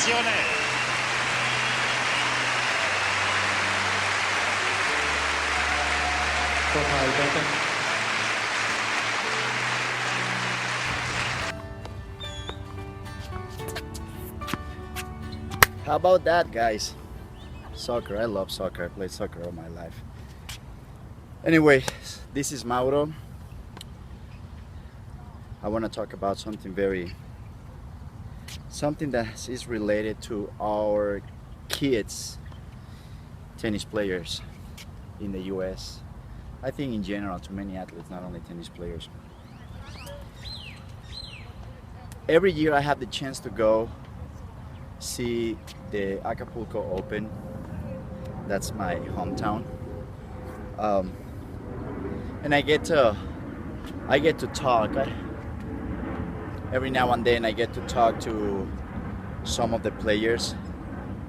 Attenzione! How about that, guys? Soccer, I love soccer. I played soccer all my life. Anyway, this is Mauro. I want to talk about something that is related to our kids, tennis players in the US. I think in general to many athletes, not only tennis players. Every year I have the chance to go see the Acapulco Open. That's my hometown, and I get to talk. Every now and then I get to talk to some of the players.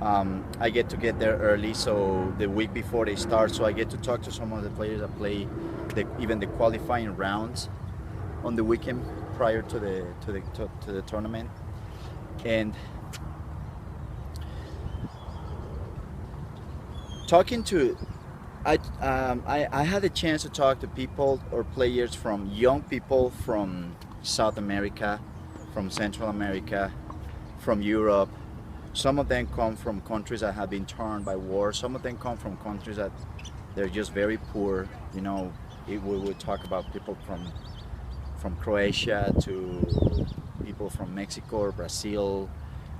I get there early, so the week before they start, so I get to talk to some of the players that play even the qualifying rounds on the weekend prior to the tournament. And I had a chance to talk to people or players from young people from South America, from Central America, from Europe. Some of them come from countries that have been torn by war. Some of them come from countries that they're just very poor. You know, we would talk about people from Croatia to people from Mexico or Brazil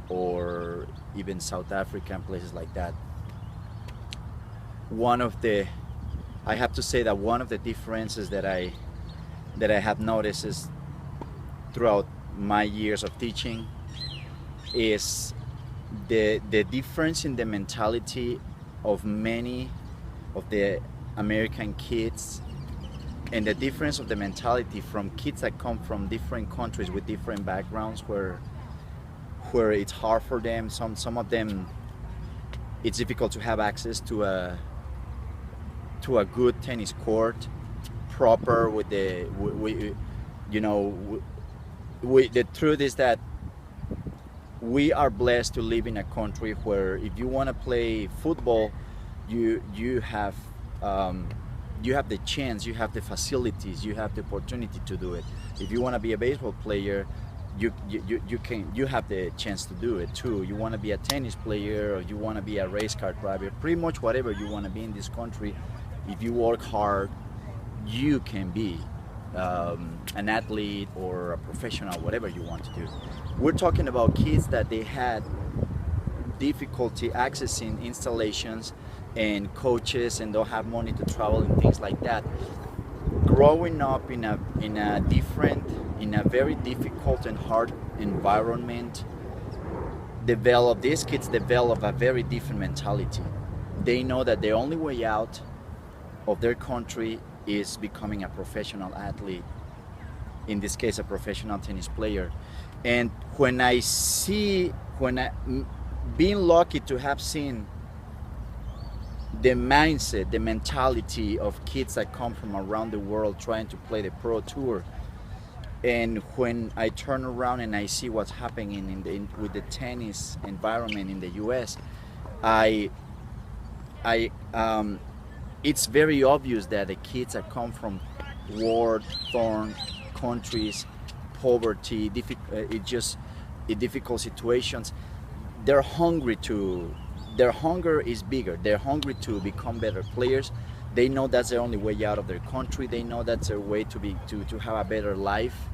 or even South Africa and places like that. I have to say that one of the differences that I have noticed is throughout my years of teaching is the difference in the mentality of many of the American kids, and the difference of the mentality from kids that come from different countries with different backgrounds, where it's hard for them. Some of them, it's difficult to have access to a good tennis court, proper with the the truth is that we are blessed to live in a country where if you want to play football, you have the chance, you have the facilities, you have the opportunity to do it. If you want to be a baseball player, you have the chance to do it too. You want to be a tennis player, or you want to be a race car driver, pretty much whatever you want to be in this country, if you work hard, you can be an athlete or a professional, whatever you want to do. We're talking about kids that they had difficulty accessing installations and coaches, and don't have money to travel and things like that. Growing up in a very difficult and hard environment, these kids develop a very different mentality. They know that the only way out of their country is becoming a professional athlete, in this case a professional tennis player. And being lucky to have seen the mindset, the mentality of kids that come from around the world trying to play the pro tour, and when I turn around and I see what's happening with the tennis environment in the US, it's very obvious that the kids that come from war-torn countries, poverty, difficult situations, their hunger is bigger. They're hungry to become better players. They know that's the only way out of their country. They know that's their way to have a better life.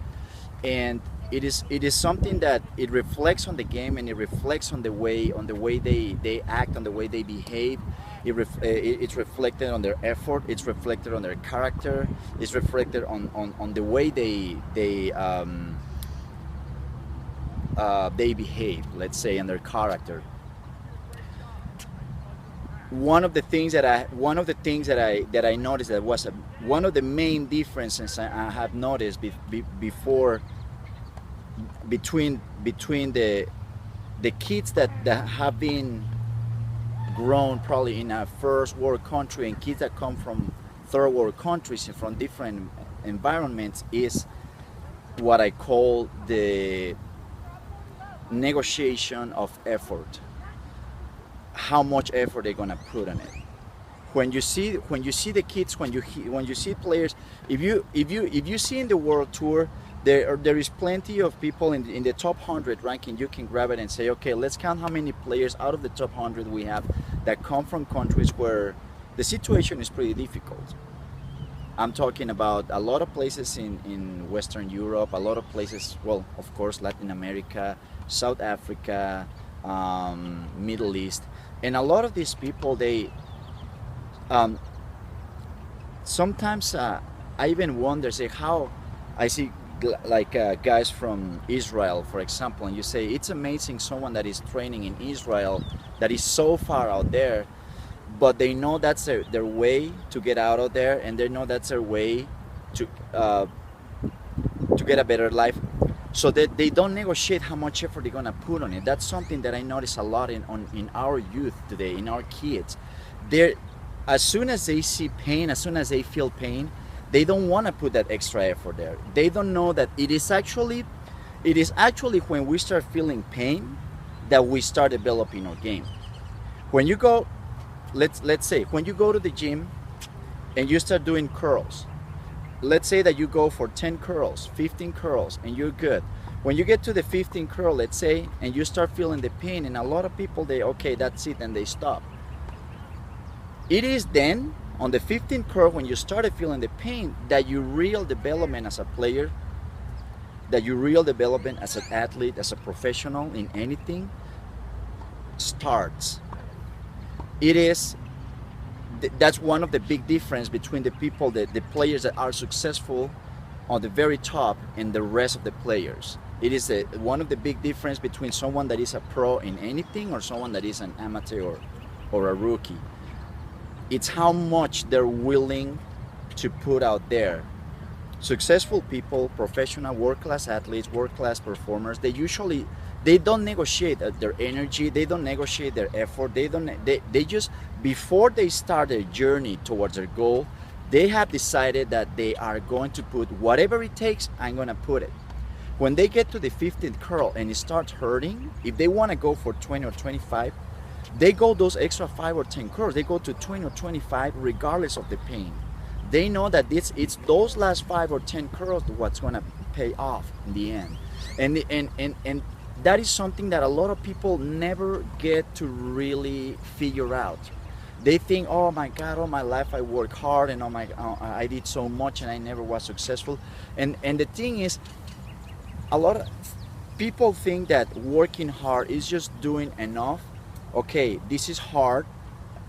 And it is something that it reflects on the game, and it reflects on the way they act, on the way they behave. It's reflected on their effort. It's reflected on their character. It's reflected on the way they behave, let's say, and their character. One of the things that I noticed that was one of the main differences I have noticed before between the kids that have been grown probably in a first world country and kids that come from third world countries and from different environments is what I call the negotiation of effort, how much effort they're gonna put on it. When you see the kids, when you see players, if you see in the world tour, there is plenty of people in the top 100 ranking. You can grab it and say, okay, let's count how many players out of the top 100 we have that come from countries where the situation is pretty difficult. I'm talking about a lot of places in Western Europe, a lot of places, well, of course, Latin America, South Africa, Middle East, and a lot of these people, they sometimes I even wonder, say, how I see like guys from Israel, for example, and you say it's amazing someone that is training in Israel that is so far out there, but they know that's their way to get out of there, and they know that's their way to get a better life. So that they don't negotiate how much effort they're gonna put on it. That's something that I notice a lot in our youth today, in our kids. They're, as soon as they see pain, as soon as they feel pain, they don't want to put that extra effort there. They don't know that it is actually when we start feeling pain that we start developing our game. When you go, let's say when you go to the gym and you start doing curls, let's say that you go for 10 curls, 15 curls, and you're good. When you get to the 15 curl, let's say, and you start feeling the pain, and a lot of people, they, okay, that's it, and they stop. It is then on the 15th curl, when you started feeling the pain, that your real development as a player, that your real development as an athlete, as a professional in anything starts. It is, that's one of the big difference between the people, the players that are successful on the very top and the rest of the players. It is one of the big difference between someone that is a pro in anything or someone that is an amateur or a rookie. It's how much they're willing to put out there. Successful people, professional, world-class athletes, world-class performers, they don't negotiate their energy, they don't negotiate their effort, they just, before they start their journey towards their goal, they have decided that they are going to put whatever it takes, I'm gonna put it. When they get to the 15th curl and it starts hurting, if they wanna go for 20 or 25, they go those extra 5 or 10 curls, they go to 20 or 25 regardless of the pain. They know that it's those last 5 or 10 curls what's gonna pay off in the end. And that is something that a lot of people never get to really figure out. They think, oh my God, all my life I worked hard, and I did so much and I never was successful. And the thing is, a lot of people think that working hard is just doing enough. Okay, this is hard,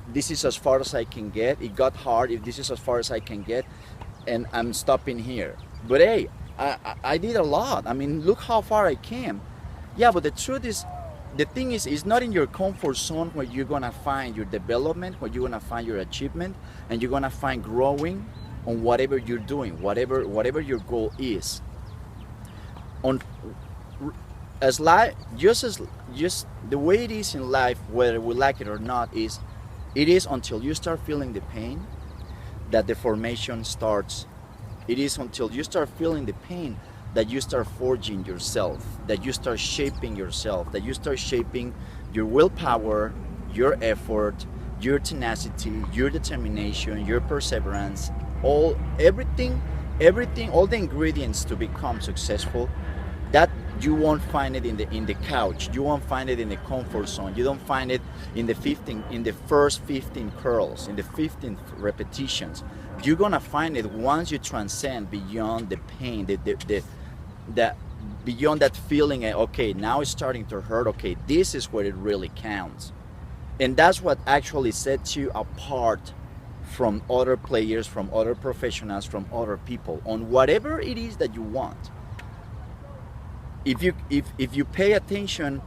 this is as far as I can get, it got hard, if this is as far as I can get, and I'm stopping here. But hey, I did a lot. I mean, look how far I came. Yeah, but the truth is, the thing is, it's not in your comfort zone where you're gonna find your development, where you're gonna find your achievement, and you're gonna find growing on whatever you're doing, whatever your goal is. Just the way it is in life, whether we like it or not, it is until you start feeling the pain that the formation starts. It is until you start feeling the pain that you start forging yourself, that you start shaping yourself, that you start shaping your willpower, your effort, your tenacity, your determination, your perseverance, everything, all the ingredients to become successful. That you won't find it in the couch. You won't find it in the comfort zone. You don't find it in the first 15 curls, in the 15th repetitions. You're gonna find it once you transcend beyond the pain, beyond that feeling. Okay, now it's starting to hurt. Okay, this is where it really counts, and that's what actually sets you apart from other players, from other professionals, from other people on whatever it is that you want. If you pay attention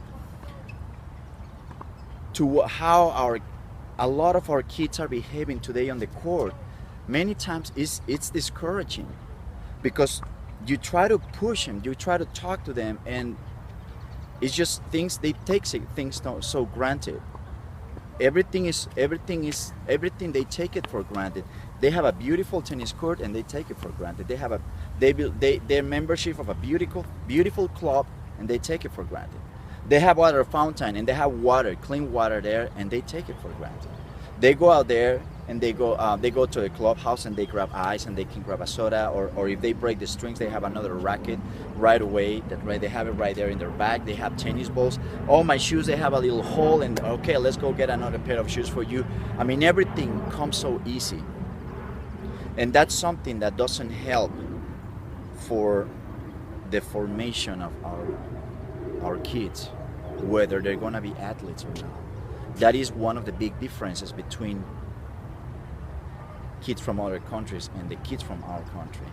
to how a lot of our kids are behaving today on the court, many times it's discouraging, because you try to push them, you try to talk to them, and it's just things they take things so granted. Everything they take it for granted. They have a beautiful tennis court and they take it for granted. They have their membership of a beautiful club and they take it for granted. They have water fountain and they have water, clean water there, and they take it for granted. They go out there and they go to the clubhouse and they grab ice and they can grab a soda, or if they break the strings, they have another racket right away. They have it right there in their bag. They have tennis balls. All my shoes, they have a little hole, and okay, let's go get another pair of shoes for you. I mean, everything comes so easy, and that's something that doesn't help for the formation of our kids, whether they're gonna be athletes or not. That is one of the big differences between kids from other countries and the kids from our country.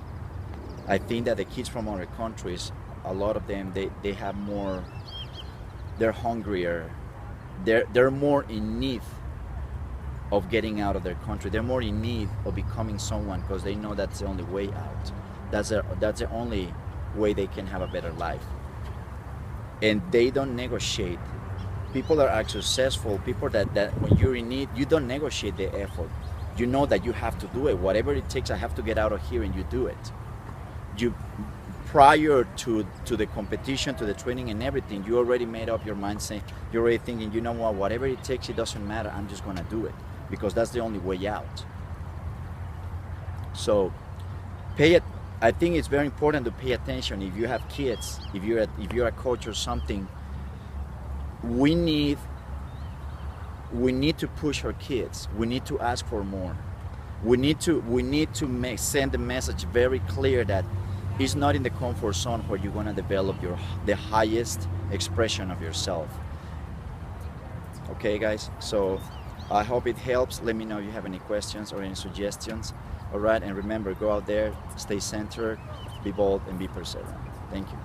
I think that the kids from other countries, a lot of them, they have more, they're hungrier, they're more in need of getting out of their country. They're more in need of becoming someone because they know that's the only way out. That's the only way they can have a better life. And they don't negotiate. People that are successful, people that when you're in need, you don't negotiate the effort. You know that you have to do it. Whatever it takes, I have to get out of here, and you do it. You, prior to the competition, to the training and everything, you already made up your mind, saying, you're already thinking, you know what, whatever it takes, it doesn't matter, I'm just gonna do it, because that's the only way out. So I think it's very important to pay attention. If you have kids, if you're a coach or something, we need to push our kids. We need to ask for more. We need to send the message very clear that it's not in the comfort zone where you're gonna develop the highest expression of yourself. Okay, guys. So I hope it helps. Let me know if you have any questions or any suggestions. All right, and remember, go out there, stay centered, be bold, and be perseverant. Thank you.